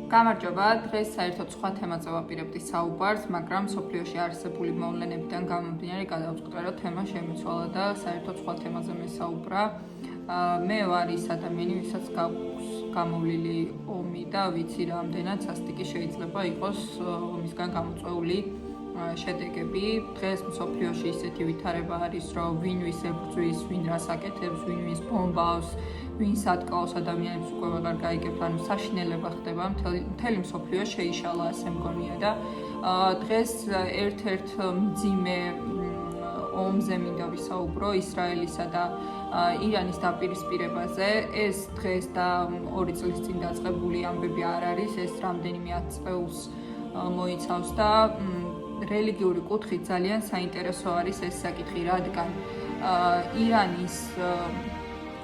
გამარჯობა, დღეს საერთოდ სხვა თემაზე ვაპირებდი საუბარს, მაგრამ სოფლიოში არსებული მოვლენებიდან გამომდინარე გადავწყვიტე, რომ თემა შემიცვალა და საერთოდ სხვა თემაზე მესაუბრა. მე ვარ ის ადამიანი, ვისაც გაქვს გამოვლილი ომი და ვიცი რამდენად სასტიკი შეიძლება იყოს ომისგან გამოწვეული შედეგები. დღეს მსოფლიოში ისეთი ვითარება არის, რომ ვინ ვის ებრძვის, ვინ რას აკეთებს, ვინ ვის ბომბავს, ვინ სატკაოს ადამიანებს უკვე ვეღარ გაიგებთ, ანუ საშინელება ხდება, მთელი მსოფლიო შეიშალა, ასე მგონია და დღეს ერთ-ერთ მძიმე ომზე მინდა ვისაუბრო ისრაელისა და ირანის დაპირისპირებაზე. ეს დღეს და 2 წლის წინ დაწყებული ამბები არ არის, ეს რამდენიმე 10 წელს მოიცავს და რელიგიური კუთხით ძალიან საინტერესო არის ეს საკითხი, რადგან ირანის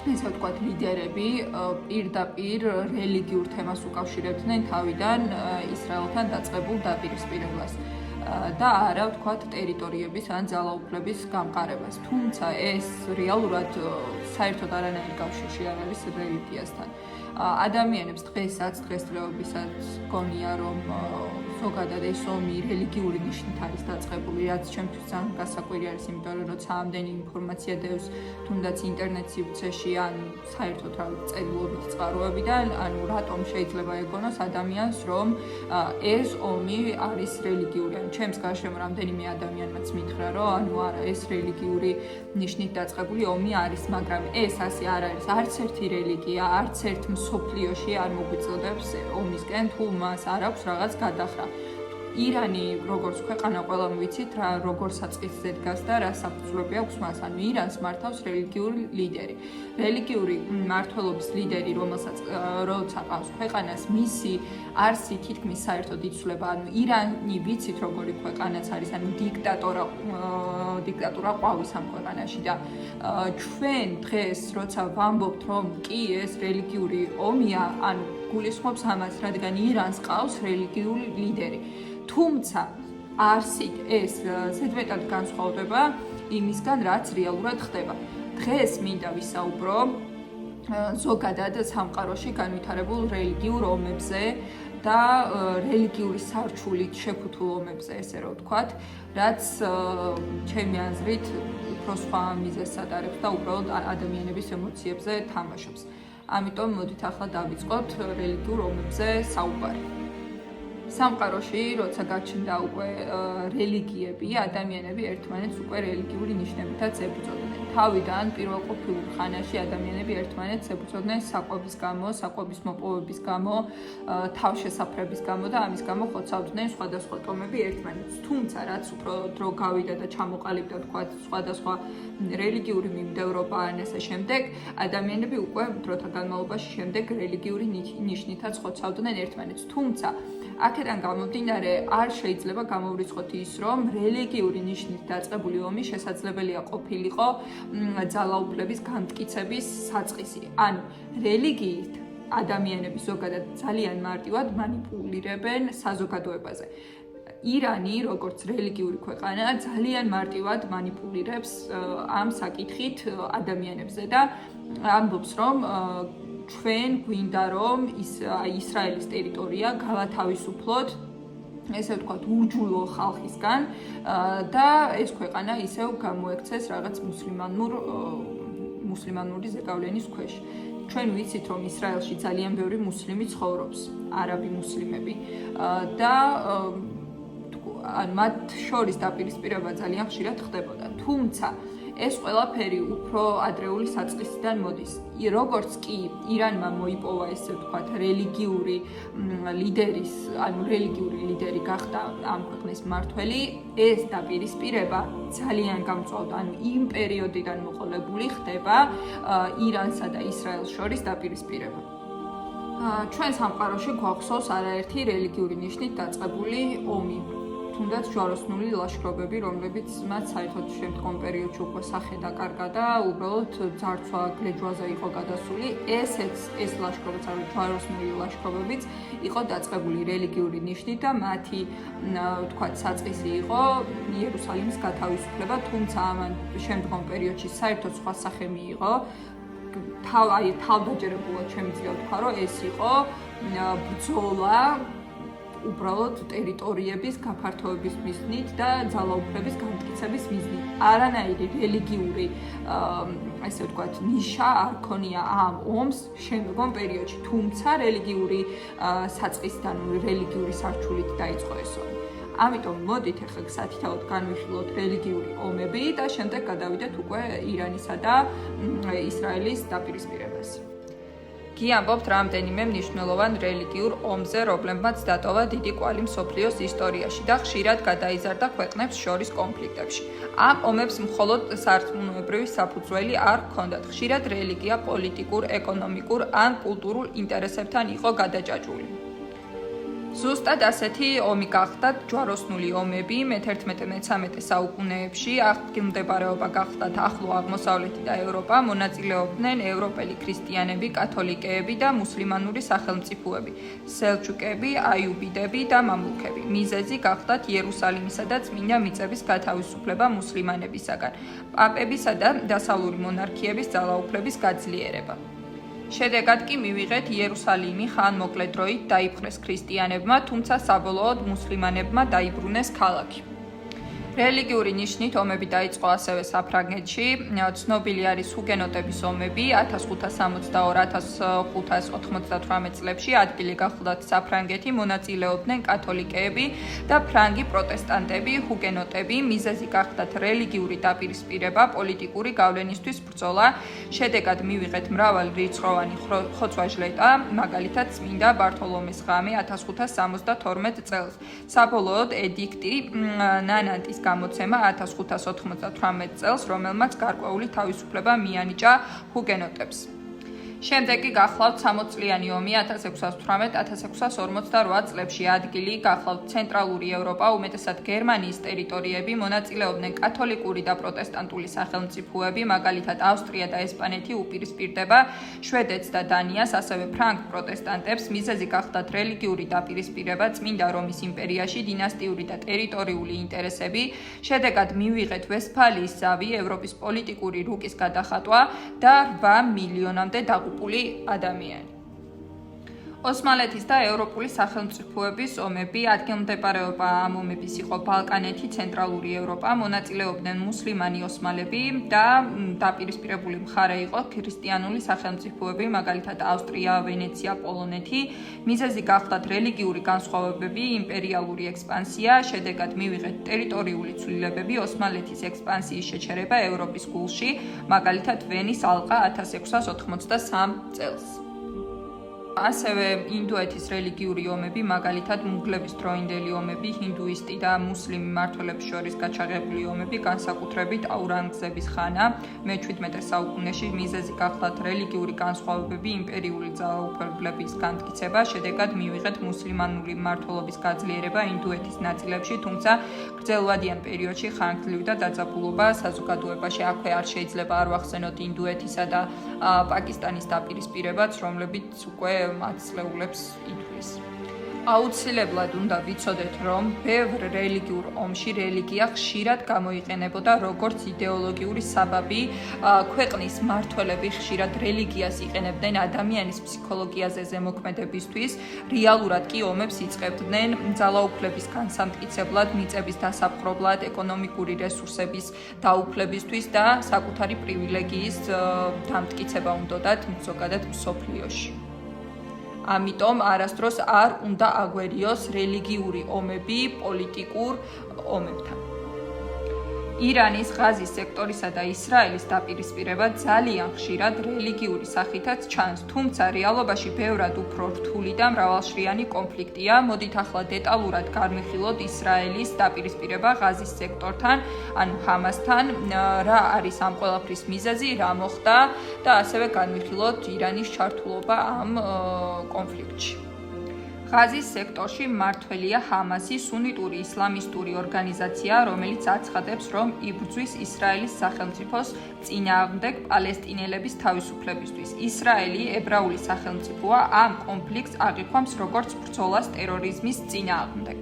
ესე ვთქვათ ლიდერები პირდაპირ რელიგიურ თემას უკავშირებდნენ თავიდან ისრაელთან დაწყებულ დაპირისპირებას და არა ვთქვათ ტერიტორიების ან ძალაუფლების გამყარებას. თუმცა ეს რეალურად საერთოდ არანაირ კავშირში არ არის რელიგიასთან. ადამიანებს დღესაც დღესდღეობისაც გონია რომ ზოგადად ეს ომი რელიგიური ნიშნით არის დაწყებული, რაც ჩემთვის ძალიან გასაკვირი არის, იმიტომ რომ როცა ამდენი ინფორმაცია დევს თუნდაც ინტერნეტ სივრცეში ან საერთოდ წერილობით წყაროებიდან, ანუ რატომ შეიძლება ეგონოს ადამიანს, რომ ეს ომი არის რელიგიური. ანუ ჩემს გარშემო რამდენიმე ადამიანმაც მითხრა, რომ ანუ არა, ეს რელიგიური ნიშნით დაწყებული ომი არის, მაგრამ ეს ასე არ არის. არც ერთი რელიგია, არც ერთ მსოფლიოში არ მოგვიწოდებს ომისკენ, თუ მას არ აქვს რაღაც გადახრა. ირანი როგორც ქვეყანა ყველამ ვიცით რა როგორ საწყისზე დგას და რა საფუძვლები აქვს მას. ანუ ირანს მართავს რელიგიური ლიდერი. რელიგიური მმართველობის ლიდერი, რომელსაც როცა ყავს ქვეყანას, მისი არსი თითქმის საერთოდ იცვლება. ანუ ირანი ვიცით როგორი ქვეყანაც არის, ანუ დიქტატურა ყვავის ამ ქვეყანაში და ჩვენ დღეს როცა ვამბობთ, რომ კი ეს რელიგიური ომია, ანუ გულისხმობს ამას, რადგან ირანს ყავს რელიგიური ლიდერი. თუმცა არსით ეს ზედმეტად განსხვავდება იმისგან, რაც რეალურად ხდება. დღეს მინდა ვისაუბრო ზოგადად სამყაროში განვითარებულ რელიგიურ ომებზე და რელიგიური სარჩულით შეფუთულ ომებზე, ესე რომ ვთქვათ, რაც ჩემი აზრით უფრო სხვა მიზეზს ატარებს და უბრალოდ ადამიანების ემოციებზე თამაშობს. ამიტომ მოდით ახლა დავიწყოთ რელიგიურ ომებზე საუბარი. სამყაროში, როცა გაჩნდა უკვე რელიგიები, ადამიანები ერთმანეთს უკვე რელიგიური ნიშნებითაც ებრძოდნენ. თავიდან პირველყოფილურ ხანაში ადამიანები ერთმანეთს ებრძოდნენ საკვების გამო, საკვების მოპოვების გამო, თავშესაფრების გამო და ამის გამო ხოცავდნენ სხვადასხვა ტომები ერთმანეთს. თუმცა, რაც უფრო დრო გავიდა და ჩამოყალიბდა თქვათ სხვადასხვა რელიგიური მიმდევრობა ან ასე შემდეგ, ადამიანები უკვე დროთა განმავლობაში შემდეგ რელიგიური ნიშნითაც ხოცავდნენ ერთმანეთს. თუმცა აქედან გამომდინარე არ შეიძლება გამოვრიცხოთ ის, რომ რელიგიური ნიშნით დაწყებული ომი შესაძლებელია ყოფილიყო ძალაუფლების განმტკიცების საწყისი. ანუ რელიგიით ადამიანები ზოგადად ძალიან მარტივად манипуლირებენ საზოგადოებაზე. ირანი, როგორც რელიგიური ქვეყანა, ძალიან მარტივად манипуლირებს ამ საკითხით ადამიანებზე და ამბობს, რომ ჩვენ გვინდა რომ ისრაელის ტერიტორია გავათავისუფლოთ, ესე ვთქვათ, უჯულო ხალხისგან და ეს ქვეყანა ისევ გამოექცეს რაღაც მუსლიმანური ზეგავლენის ქვეშ. ჩვენ ვიცით, რომ ისრაელში ძალიან ბევრი მუსლიმი ცხოვრობს, არაბი მუსლიმები და მათ შორის დაპირისპირება ძალიან ხშირად ხდებოდა. თუმცა ეს ყველაფერი უფრო ადრეული საწყისიდან მოდის. როგორც კი ირანმა მოიპოვა ესე ვთქვათ რელიგიური ლიდერი გახდა ამ ქვეყნის მმართველი, ეს დაპირისპირება ძალიან გამწვავდა. ანუ იმ პერიოდიდან მოყოლებული ხდება ირანსა და ისრაელს შორის დაპირისპირება. ჩვენ სამყაროში გვახსოვს არაერთი რელიგიური ნიშნით დაწყებული ომი. თუნდაც ჯვაროსნული ლაშქრობები, რომლებიც მათ საერთოდ შემდგომ პერიოდში უკვე სახე დაკარგა და უბრალოდ ძარცვა გლეჯვაზე იყო გადასული. ეს ლაშქრობაც არის ჯვაროსნული ლაშქრობებიც იყო დაწყებული რელიგიური ნიშნით და მათი ვთქვათ საწყისი იყო იერუსალიმის გათავისუფლება, თუმცა ამან შემდგომ პერიოდში საერთოდ სხვა სახე მიიღო. თავდაჯერებულად შემიძლია ვთქვა, რომ ეს იყო ბრძოლა უბრალოდ ტერიტორიების გაფართოების მიზნით და ძალაუფლების განმტკიცების მიზნით. არანაირი რელიგიური, ესე ვთქვათ, ნიშა არ ქონია ამ ომს შემდგომ პერიოდში, თუმცა რელიგიური საწყისიდან რელიგიური სარჩულით დაიწყო ეს ომი. ამიტომ მოდით ახლა სათითაოდ განვიხილოთ რელიგიური ომები და შემდეგ გადავიდეთ უკვე ირანისა და ისრაელის დაპირისპირებას. გიამბობთ რამდენიმე მნიშვნელოვან რელიგიურ ომზე, რომლებმაც დატოვა დიდი კვალი მსოფლიოს ისტორიაში და ხშირად გადაიზარდა ქვეყნებს შორის კონფლიქტებში. ამ ომებს მხოლოდ სარწმუნოებრივი საფუძველი არ ჰქონდათ. ხშირად რელიგია პოლიტიკურ, ეკონომიკურ ან კულტურულ ინტერესებთან იყო გადაჭაჭული. ზუსტად ასეთი ომი გახდათ ჯვაროსნული ომები მე-11-13 საუკუნეებში, ადგილმდებარეობა გახდათ ახლო აღმოსავლეთი და ევროპა, მონაწილეობდნენ ევროპელი ქრისტიანები, კათოლიკეები და მუსლიმანური სახელმწიფოები, სელჩუკები, აიუბიდები და მამლუქები. მიზეზი გახდათ იერუსალიმისა და წმინდა მიწების გათავისუფლება მუსლიმანებისაგან, პაპებისა და დასავლური მონარქიების ძალაუფლების გაძლიერება. შედეგად კი მივიღეთ იერუსალიმი ხანმოკლე დროით დაიპყრეს ქრისტიანებმა, თუმცა საბოლოოდ მუსლიმანებმა დაიბრუნეს ქალაქი. რელიგიური ნიშნით ომები დაიწყო ასევე საფრანგეთში. ცნობილი არის ჰუგენოტების ომები 1562-1598 წლებში. ადგილი გახლდათ საფრანგეთი, მონაწილეობდნენ კათოლიკეები და ფრანგი პროტესტანტები, ჰუგენოტები. მიზეზი გახდათ რელიგიური დაპირისპირება, პოლიტიკური გავლენისთვის ბრძოლა. შედეგად მივიღეთ მრავალრიცხოვანი ხოცვა-ჟლეტა, მაგალითად წმინდა ბართოლომეს ღამე 1572 წელს. საბოლოოდ ედიქტი ნანანტის გამოცემა 1598 წელს, რომელმაც გარკვეული თავისუფლება მიანიჭა ჰუგენოტებს. შემდეგ კი გახლავთ 60-წლიანი ომი 1618-1648 წლებში. ადგილი გახლავთ ცენტრალური ევროპა, უმეტესად გერმანიის ტერიტორიები, მონაწილეობდნენ კათოლიკური და პროტესტანტული სახელმწიფოები, მაგალითად ავსტრია და ესპანეთი უპირისპირდება შვედეთს და დანიას, ასევე ფრანგ პროტესტანტებს. მიზეზი გახდათ რელიგიური დაპირისპირება წმინდა რომის იმპერიაში, დინასტიური და ტერიტორიული ინტერესები. შედეგად მივიღეთ ვესფალიის ზავი, ევროპის პოლიტიკური რუკის გადახატვა და 8 მილიონამდე დაღუპული ადამიანი. ოსმალეთის და ევროპული სახელმწიფოების ომები. ადგილმდებარეობა ამ ომების იყო ბალკანეთი, ცენტრალური ევროპა, მონაწილეობდნენ მუსლიმანი ოსმალები და დაპირისპირებული მხარე იყო ქრისტიანული სახელმწიფოები, მაგალითად ავსტრია, ვენეცია, პოლონეთი. მიზეზი გახლდათ რელიგიური განსხვავებები, იმპერიალური ექსპანსია. შედეგად მივიღეთ ტერიტორიული ცვლილებები, ოსმალეთის ექსპანსიის შეჩერება ევროპის გულში, მაგალითად ვენის ალყა 1683 წელს. ასევე ინდოეთის რელიგიური ომები, მაგალითად მუგლების დროინდელი ომები, ჰინდუისტი და მუსლიმი მმართველებს შორის გაჩაღებული ომები, განსაკუთრებით აურანგზების ხანა მე-17 საუკუნეში. მიზეზი გახლდათ რელიგიური განსხვავებები, იმპერიული ძალაუფლების განმტკიცება. შედეგად მივიღეთ მუსლიმანური მმართველობის გაძლიერება ინდოეთის ნაწილებში, თუმცა გრძელვადიან პერიოდში ხანგრძლივი და დაძაბულობა საზოგადოებაში. აქვე არ შეიძლება არ ვახსენოთ ინდოეთისა და პაკისტანის დაპირისპირებაც, რომლებიც უკვე მაცლეულებს ითვლის. აუცილებლად უნდა ვიცოდეთ, რომ ბევრ რელიგიურ ომში რელიგია ხშირად გამოიყენებოდა როგორც იდეოლოგიური საბაბი. ქვეყნის მმართველები ხშირად რელიგიას იყენებდნენ ადამიანის ფსიქოლოგიაზე ზემოქმედებისთვის. რეალურად კი ომებს იწყებდნენ ძალაუფლების განსამტკიცებლად, მიწების დასაპყრობლად, ეკონომიკური რესურსების დაუფლებისთვის და საკუთარი პრივილეგიის დამტკიცება უნდათ ზოგადად მსოფლიოში. ამიტომ არასდროს არ უნდა აგვერიოს რელიგიური ომები პოლიტიკურ ომებთან. ირანის ღაზის სექტორისა და ისრაელის დაპირისპირება ძალიან ხშირად რელიგიური სახითაც ჩანს, თუმცა რეალობაში ბევრად უფრო რთული და მრავალშრიანი კონფლიქტია. მოდით ახლა დეტალურად განვიხილოთ ისრაელის დაპირისპირება ღაზის სექტორთან, ანუ ჰამასთან, რა არის ამ ყველაფრის მიზეზი, რა მოხდა და ასევე განვიხილოთ ირანის ჩართულობა ამ კონფლიქტში. ღაზის სექტორში მმართველია ჰამასი, სუნიტური ისლამისტური ორგანიზაცია, რომელიც აცხადებს, რომ იბრძვის ისრაელის სახელმწიფოს წინააღმდეგ პალესტინელების თავისუფლებისთვის. ისრაელი, ებრაული სახელმწიფოა, ამ კონფლიქტს აღიქვამს როგორც ბრძოლას ტერორიზმის წინააღმდეგ.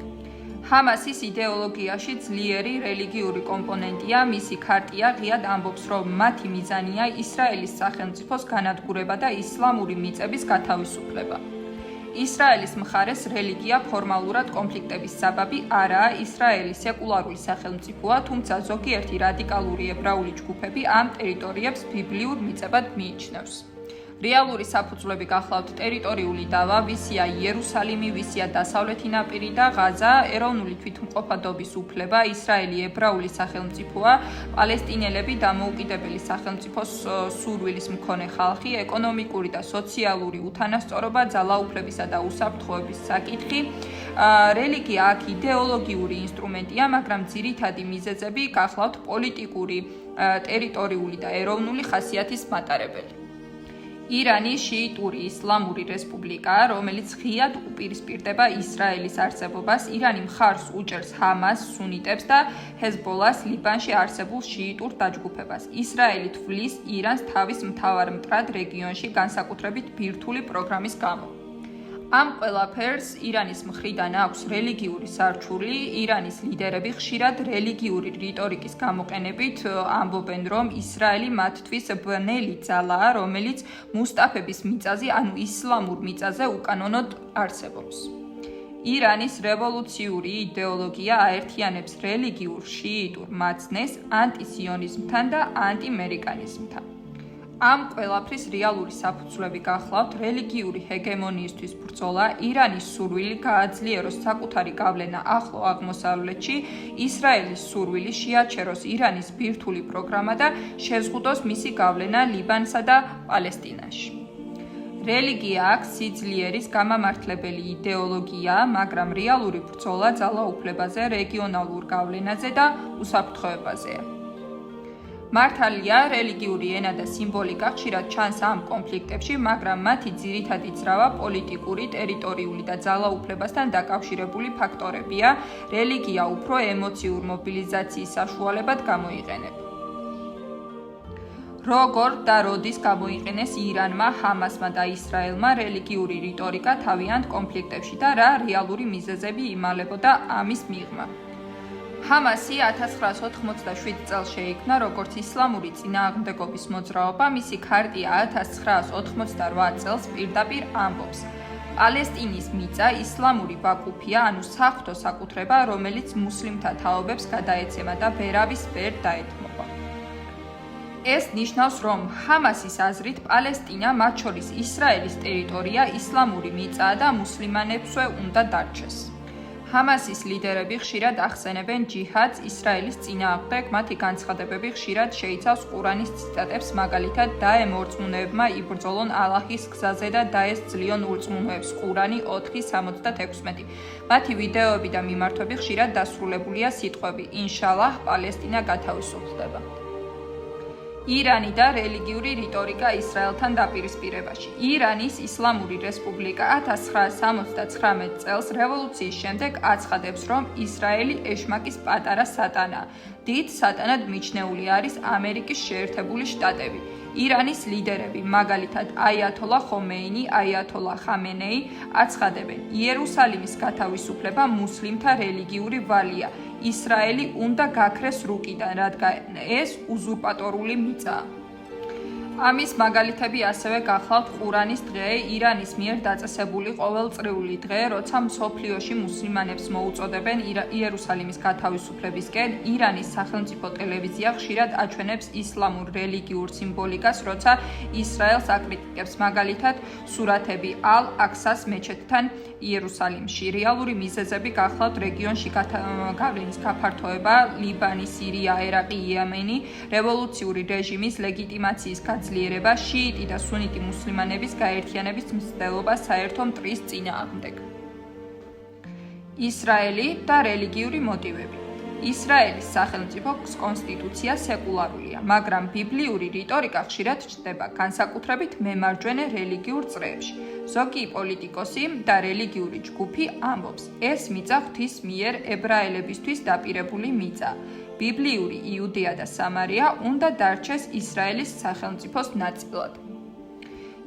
ჰამასის იდეოლოგიაში ძლიერი რელიგიური კომპონენტია, მისი ქარტია ღიად ამბობს, რომ მათი მიზანია ისრაელის სახელმწიფოს განადგურება და ისლამური მიწების გათავისუფლება. ისრაელის მხარეს რელიგია ფორმალურად კონფლიქტების საბაბი არაა, ისრაელი სეკულარული სახელმწიფოა, თუმცა ზოგიერთი რადიკალური ებრაული ჯგუფები ამ ტერიტორიებს ბიბლიურ მიწებად მიიჩნევს. რეალური საფუძვლები გახლავთ ტერიტორიული დავა, ვისია იერუსალიმი, ვისია დასავლეთი ნაპირი და ღაზა, ეროვნული თვითმყოფადობის უფლება, ისრაელი ებრაული სახელმწიფოა, პალესტინელები დამოუკიდებელი სახელმწიფოს სურვილის მქონე ხალხი, ეკონომიკური და სოციალური უთანასწორობა, ძალაუფლებისა და უსაფრთხოების საკითხი. რელიგია აქ იდეოლოგიური ინსტრუმენტია, მაგრამ ძირითადი მიზეზები გახლავთ პოლიტიკური, ტერიტორიული და ეროვნული ხასიათის მატარებელი. ირანი შიიტური ისლამური რესპუბლიკაა, რომელიც ღიად უპირისპირდება ისრაელის არსებობას. ირანი მხარს უჭერს ჰამას, სუნიტებს და ჰეზბოლას, ლიბანში არსებულ შიიტურ დაჯგუფებას. ისრაელი თვლის ირანს თავის მთავარ მტრად რეგიონში, განსაკუთრებით ბირთვული პროგრამის გამო. ამ ყველაფერს ირანის მხრიდან აქვს რელიგიური სარჩული. ირანის ლიდერები ხშირად რელიგიური რიტორიკის გამოყენებით ამბობენ, რომ ისრაელი მათთვის ბნელი ძალაა, რომელიც მუსტაფების მიწაზე, ანუ ისლამურ მიწაზე უკანონოდ არსებობს. ირანის რევოლუციური იდეოლოგია აერთიანებს რელიგიურ შიიტურ მაცნეს ანტისიონიზმთან და ანტიამერიკანიზმთან. ამ ყველაფრის რეალური საფუძვლები გახლავთ რელიგიური ჰეგემონიისთვის ბრძოლა, ირანის სურვილი გააძლიეროს საკუთარი გავლენა ახლო აღმოსავლეთში, ისრაელის სურვილი შეაჩეროს ირანის ბირთვული პროგრამა და შეზღუდოს მისი გავლენა ლიბანსა და პალესტინაში. რელიგია აქ სიძლიერის გამამართლებელი იდეოლოგიაა, მაგრამ რეალური ბრძოლა ძალაუფლებაზე, რეგიონალურ გავლენაზე და უსაფრთხოებაზეა. მართალია, რელიგიური ენა და სიმბოლიკა ხშირად ჩანს ამ კონფლიქტებში, მაგრამ მათი ძირითადი ძრავა პოლიტიკური, ტერიტორიული და ძალაუფლებასთან დაკავშირებული ფაქტორებია. რელიგია უფრო ემოციურ მობილიზაციის საშუალებად გამოიყენება. როგორ და როდის გამოიყენეს ირანმა, ჰამასმა და ისრაელმა რელიგიური რიტორიკა თავიანთ კონფლიქტებში და რა რეალური მიზეზები იმალებოდა ამის მიღმა. ჰამასი 1987 წელს შეიქმნა როგორც ისლამური წინააღმდეგობის მოძრაობა, მისი ქარტია 1988 წელს პირდაპირ ამბობს. პალესტინის მიწა ისლამური ვაკუფია, ანუ საღვთო საკუთრება, რომელიც მუსლიმთა თაობებს გადაეცემა და ვერავის ვერ დაეთმობა. ეს ნიშნავს, რომ ჰამასის აზრით პალესტინა, მათ შორის ისრაელის ტერიტორია, ისლამური მიწაა და მუსლიმანებსვე უნდა დარჩეს. ჰამასის ლიდერები ხშირად ახსენებენ ჯიჰადს ისრაელის წინააღმდეგ, მათი განცხადებები ხშირად შეიცავს ყურანის ციტატებს, მაგალითად დაემორწმუნეებმა იბრძოლონ ალაჰის გზაზე და დაესძლიონ ურწმუნოებს ყურანი 4:76. მათი ვიდეოები და მიმართვები ხშირად დასრულებულია სიტყვები ინშალაჰ, პალესტინა გათავისუფლდება. ირანი და რელიგიური რიტორიკა ისრაელთან დაპირისპირებაში. ირანის ისლამური რესპუბლიკა 1979 წელს რევოლუციის შემდეგ აცხადებს, რომ ისრაელი ეშმაკის პატარა სატანაა. დიდ სატანად მიჩნეული არის ამერიკის შეერთებული შტატები. ირანის ლიდერები, მაგალითად აიათოლა ხომეინი, აიათოლა ხამენეი, აცხადებენ, იერუსალიმის გათავისუფლება მუსლიმთა რელიგიური ვალია. ისრაელი უნდა გაქრეს რუკიდან, რადგან ეს უზურპატორული მიწაა. ამის მაგალითები ასევე გახლავთ ყურანის დღე, ირანის მიერ დაწესებული ყოველწლიური დღე, როცა მსოფლიოში მუსლიმანებს მოუწოდებენ იერუსალიმის გათავისუფლებისკენ. ირანის სახელმწიფო ტელევიზია ხშირად აჩვენებს ისლამურ რელიგიურ სიმბოლიკას, როცა ისრაელს აკრიტიკებს, მაგალითად სურათები ალ-აქსას მეჩეთთან იერუსალიმში. რეალური მიზეზები გახლავთ რეგიონში გავლენის გაფართოება, ლიბანი, სირია, ერაყი, იემენი, რევოლუციური რეჟიმის ლეგიტიმაციის გაძლიერება, შიიტი და სუნიტი მუსლიმანების გაერთიანების მცდელობა საერთო მტრის წინააღმდეგ. ისრაელი და რელიგიური მოტივები. ისრაელის სახელმწიფოს კონსტიტუცია სეკულარულია, მაგრამ ბიბლიური რიტორიკა ხშირად ჩნდება, განსაკუთრებით მემარჯვენე რელიგიურ წრეებში. ზოგი პოლიტიკოსი და რელიგიური ჯგუფი ამბობს, ეს მიწა ღვთის მიერ ებრაელებისთვის დაპირებული მიწაა. ბიბლიური იუდეა და სამარია უნდა დარჩეს ისრაელის სახელმწიფოს ნაწილად.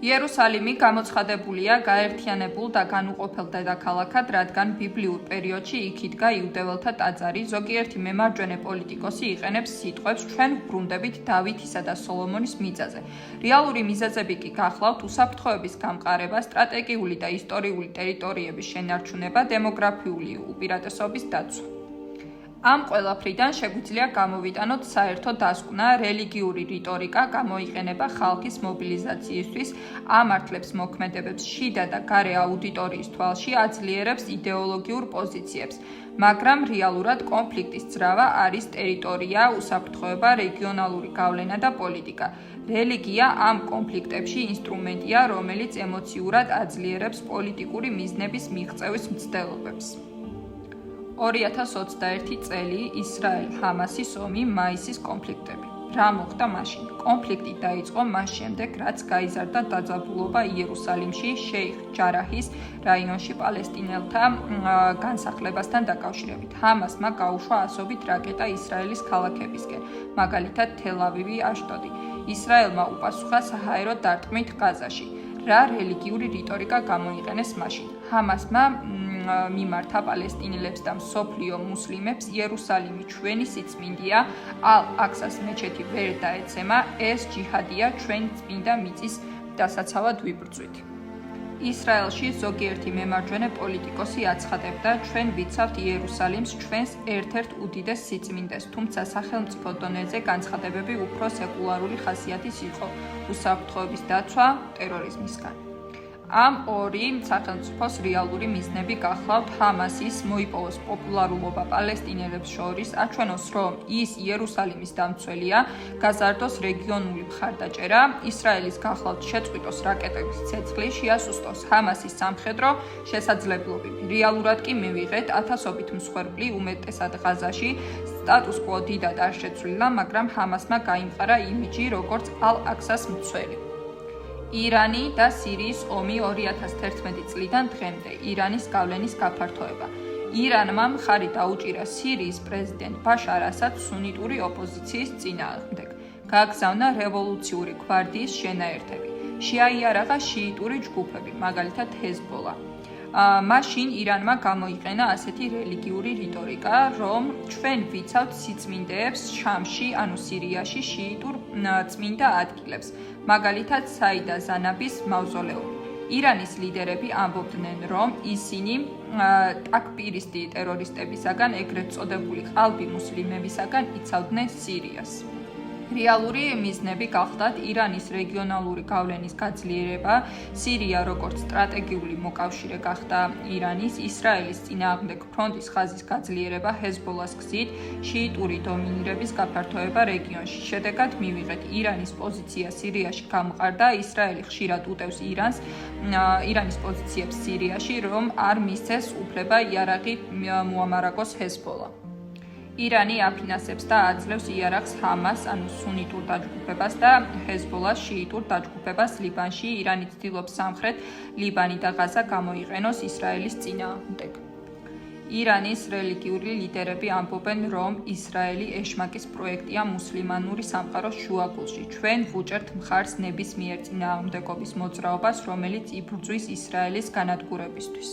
იერუსალიმი გამოცხადებულია გაერთიანებულ და განუყოფელ დედაქალაქად, რადგან ბიბლიურ პერიოდში იქ იდგა იუდეველთა ტაძარი. ზოგიერთი მემარჯვენე პოლიტიკოსი იყენებს სიტყვებს ჩვენ ვბრუნდებით დავითისა და სოლომონის მიწაზე. რეალური მიზეზები კი გახლავთ უსაფრთხოების გამყარება, სტრატეგიული და ისტორიული ტერიტორიების შენარჩუნება, დემოგრაფიული უპირატესობის დაცვა. ამ ყველაფრიდან შეგვიძლია გამოვიტანოთ საერთო დასკვნა, რელიგიური რიტორიკა გამოიყენება ხალხის მობილიზაციისთვის, ამართლებს მოქმედებებს შიდა და გარე აუდიტორიის თვალში, აძლიერებს იდეოლოგიურ პოზიციებს, მაგრამ რეალურად კონფლიქტის ძრავა არის ტერიტორია, უსაფრთხოება, რეგიონალური გავლენა და პოლიტიკა. რელიგია ამ კონფლიქტებში ინსტრუმენტია, რომელიც ემოციურად აძლიერებს პოლიტიკური მიზნების მიღწევის მცდელობებს. 2021 წელი ისრაელ-ჰამასის ომი, მაისის კონფლიქტები. რა მოხდა მაშინ? კონფლიქტი დაიწყო მას შემდეგ, რაც გაიზარდა დაძაბულობა იერუსალიმში, შეიხ ჯარაჰის რაიონში პალესტინელთა განსახლებასთან დაკავშირებით. ჰამასმა გაუშვა ასობით რაკეტა ისრაელის ქალაქებისკენ, მაგალითად თელ-ავივი, აშდოდი. ისრაელმა უპასუხა საჰაერო დარტყმით გაზაში. რა რელიგიური რიტორიკა გამოიყენეს მაშინ? ჰამასმა მიმართა პალესტინელებს და მსოფლიო მუსლიმებს იერუსალიმი ჩვენი სიწმინდეა, ალ-აქსას მეჩეთი ვერ დაეცემა, ეს ჯიჰადია, ჩვენ წმინდა მიწის დასაცავად ვიბრძვით. ისრაელში ზოგიერთი მემარჯვენე პოლიტიკოსი აცხადებდა, ჩვენ ვიცავთ იერუსალიმს ჩვენს ერთ-ერთ უდიდეს სიწმინდეს, თუმცა სახელმწიფო დონეზე განცხადებები უფრო სეკულარული ხასიათის იყო, უსაფრთხოების დაცვა ტერორიზმისგან. ამ ორი სახელმწიფოს რეალური მიზნები გახლავთ ჰამასის მოიპოვოს პოპულარულობა პალესტინელებს შორის, აჩვენოს, რომ ის იერუსალიმის დამცველია, გაზარდოს რეგიონული მხარდაჭერა, ისრაელის გახლავთ შეწყვიტოს რაკეტების ცეცხლი, შეასუსტოს ჰამასის სამხედრო შესაძლებლობები. რეალურად კი მივიღეთ ათასობით მსხვერპლი, უმეტესად ღაზაში, სტატუს კვო დიდად არ შეცვლილა, მაგრამ ჰამასმა გაიმყარა იმიჯი, როგორც ალ-აქსას მცველი. ირანი და სირიის ომი 2011 წლიდან დღემდე, ირანის გავლენის გაფართოება. ირანმა მხარი დაუჭირა სირიის პრეზიდენტ ბაშარ ასადს სუნიტური ოპოზიციის წინააღმდეგ. გააგზავნა რევოლუციური გვარდიის შენაერთები. შეაიარაღა შიიტური ჯგუფები, მაგალითად ჰეზბოლა. მაშინ ირანმა გამოიყენა ასეთი რელიგიური რიტორიკა, რომ ჩვენ ვიცავთ სიწმინდეებს შამში, ანუ სირიაში შიიტურ წმინდა ადგილებს, მაგალითად საიდა ზანაბის მავზოლეუმი. ირანის ლიდერები ამბობდნენ, რომ ისინი ტაკფირისტი ტერორისტებისაგან, ეგრეთ წოდებული ყალბი მუსლიმებისაგან იცავდნენ სირიას. რეალური მიზნები გახლდათ ირანის რეგიონალური გავლენის გაძლიერება, სირია როგორც სტრატეგიული მოკავშირე გახდა ირანის, ისრაელის წინააღმდეგ ფრონტის ხაზის გაძლიერება ჰეზბოლას გზით, შიიტური დომინირების გაფართოება რეგიონში. შედეგად მივიღეთ ირანის პოზიცია სირიაში გამყარდა, ისრაელი ხშირად უტევს ირანის პოზიციებს სირიაში, რომ არ მისცეს უფლება იარაღი მოამარაგოს ჰეზბოლა. ირანი აფინანსებს და აძლევს იარაღს ჰამას, ანუ სუნიტურ დაჯგუფებას და ჰეზბოლას შიიტურ დაჯგუფებას ლიბანში. ირანი ცდილობს სამხრეთ ლიბანი და ღაზა გამოიყენოს ისრაელის წინააღმდეგ. ირანის რელიგიური ლიდერები ამბობენ, რომ ისრაელი ეშმაკის პროექტია მუსლიმანური სამყაროს შუაგულში. ჩვენ ვუჭერთ მხარს ნებისმიერ წინააღმდეგობის მოძრაობას, რომელიც იბრძვის ისრაელის განადგურებისთვის.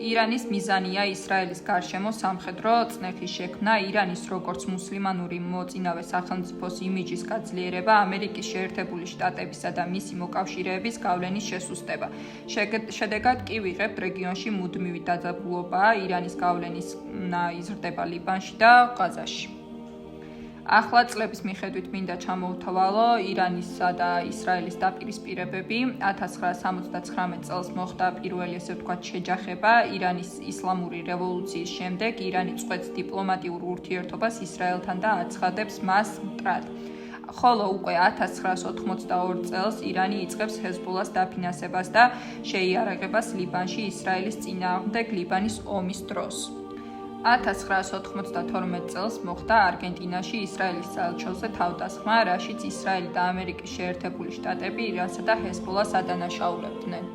ირანის მიზანია ისრაელის გარშემო სამხედრო წნეხის შექმნა, ირანის როგორც მუსლიმანური მოწინავე სახელმწიფოს იმიჯის გაძლიერება, ამერიკის შეერთებული შტატებისა და მისი მოკავშირეების გავლენის შესუსტება. შედეგად კი ვიღებთ რეგიონში მუდმივი დაძაბულობა, ირანის გავლენის იზრდება ლიბანში და ღაზაში. ახლა წლების მიხედვით მინდა ჩამოვთვალო ირანისა და ისრაელის დაპირისპირებები. 1979 წელს მოხდა პირველი, ესე ვთქვათ, შეჯახება ირანის ისლამური რევოლუციის შემდეგ. ირანი წყვეტს დიპლომატიურ ურთიერთობას ისრაელთან და აცხადებს მას მტრად. ხოლო უკვე 1982 წელს ირანი იწყებს ჰეზბოლას დაფინანსებას და შეიარაღებას ლიბანში ისრაელის წინააღმდეგ ლიბანის ომის დროს. 1992 წელს მოხდა არგენტინაში ისრაელის საელჩოზე თავდასხმა, რაშიც ისრაელი და ამერიკის შეერთებული შტატები ირანსა და ჰეზბოლას ადანაშაულებდნენ.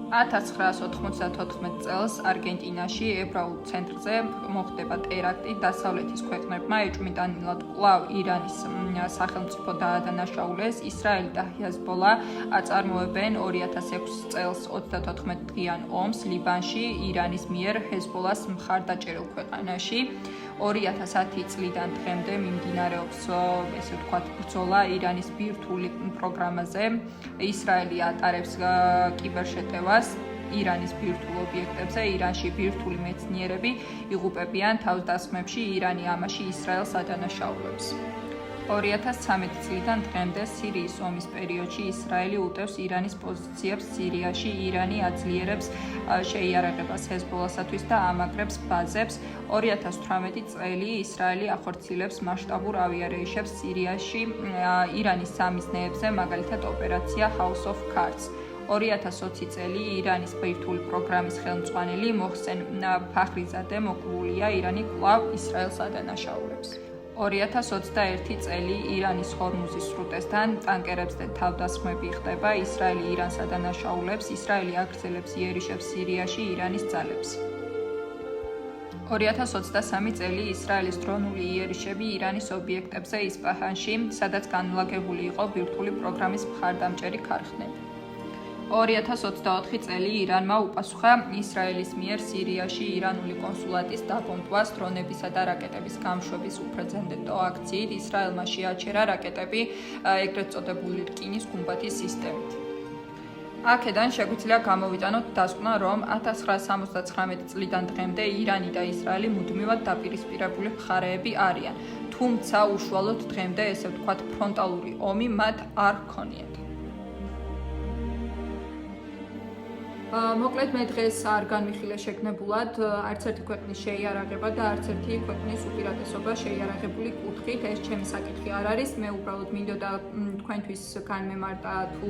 1994 წელს არგენტინაში ებრაულ ცენტრზე მოხდება ტერაქტი. დასავლეთის ქვეყნებმა ეჭვმიტანილად კვლავ ირანის სახელმწიფო დაადანაშაულეს. ისრაელი და ჰეზბოლა აწარმოებენ 2006 წელს 34 დღიან ომს ლიბანში ირანის მიერ ჰეზბოლას მხარდაჭერილ ქვეყანაში. 2010 წლიდან დღემდე მიმდინარეობს ესე ვთქვათ ბრძოლა ირანის ბირთვული პროგრამაზე. ისრაელი ატარებს კიბერშეტევას ირანის ბირთვულ ობიექტებზე. ირანში ბირთვული მეცნიერები იღუპებიან თავდასხმებში. ირანი ამაში ისრაელს ადანაშაულებს. 2013 წლიდან დღემდე სირიის ომის პერიოდში ისრაელი უტევს ირანის პოზიციებს სირიაში. ირანი აძლიერებს შეიარაღებას ჰეზბოლასათვის და ამაგრებს ბაზებს. 2018 წელი ისრაელი ახორციელებს მასშტაბურ ავიარეიშებს სირიაში ირანის სამიზნეებზე, მაგალითად ოპერაცია House of Cards. 2020 წელი ირანის ბირთვული პროგრამის ხელმძღვანელი მოჰსენ ფახრიზადე მოკლულია. ირანი კვლავ ისრაელს ადანაშაულებს. 2021 წელი ირანის ჰორმუზის სრუტესთან ტანკერებზე თავდასხმები ხდება. ისრაელი ირანს ადანაშაულებს. ისრაელი აგრძელებს იერიშებს სირიაში ირანის ძალებს. 2023 წელი ისრაელის დრონული იერიშები ირანის ობიექტებზე ისპაჰანში, სადაც განლაგებული იყო ბირთვული პროგრამის მხარდამჭერი ქარხნები. 2024 წელი ირანმა უპასუხა ისრაელის მიერ სირიაში ირანული კონსულატის დაბომბვას დრონებისა და რაკეტების გამშვების უპრეცედენტო აქციით. ისრაელმა შეაჩერა რაკეტები ეგრეთ წოდებული რკინის გუმბათის სისტემით. აქედან შეგვიძლია გამოვიტანოთ დასკვნა, რომ 1979 წლიდან დღემდე ირანი და ისრაელი მუდმივად დაპირისპირებული მხარეები არიან, თუმცა უშუალოდ დღემდე ესე ვთქვათ ფრონტალური ომი მათ არ ჰქონიათ. მოკლედ მე დღეს არ განვიხილე შეგნებულად არც ერთი ქვეყნის შეიარაღება და არც ერთი ქვეყნის უპირატესობა შეიარაღებული კუთხით. ეს ჩემი საკითხი არ არის. მე უბრალოდ მინდოდა თქვენთვის განმემარტა თუ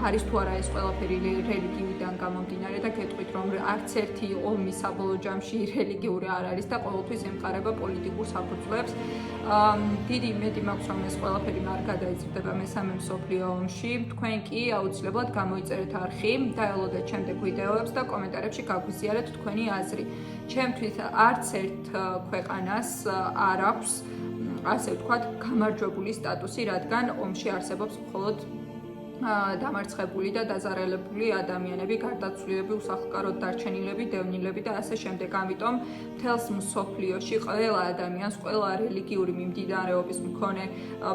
არის თუ არა ეს ყველაფერი რელიგიიდან გამომდინარე და გეტყვით რომ არც ერთი ომი საბოლოო ჯამში რელიგიური არ არის და ყოველთვის ემყარება პოლიტიკურ საფუძვლებს. დიდი იმედი მაქვს რომ ეს ყველაფერი არ გადაიზრდება მესამე მსოფლიო ომში. თქვენ კი აუცილებლად გამოიწერეთ არხი, დაელოდეთ შემდეგ ვიდეოებს და კომენტარებში გაგვიზიარეთ თქვენი აზრი. ჩემთვის არც ერთ ქვეყანას არ აქვს ასე ვთქვათ გამარჯვებული სტატუსი, რადგან ომში არსებობს მხოლოდ დამარცხებული და დაზარალებული ადამიანები, გარდაცვლილები, უსახლკაროდ დარჩენილები, დევნილები და ასე შემდეგ. ამიტომ მთელს მსოფლიოში ყველა ადამიანს, ყველა რელიგიური მიმდინარეობის მქონე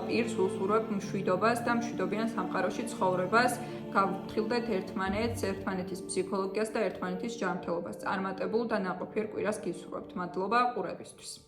პირს უსურვებ მშვიდობას და მშვიდობიან სამყაროში ცხოვრებას. გავფრთხილდეთ ერთმანეთს, ერთმანეთის ფსიქოლოგიას და ერთმანეთის ჯანმრთელობას. წარმატებულ და ნაყოფიერ კვირას გისურვებთ. მადლობა ყურებისთვის.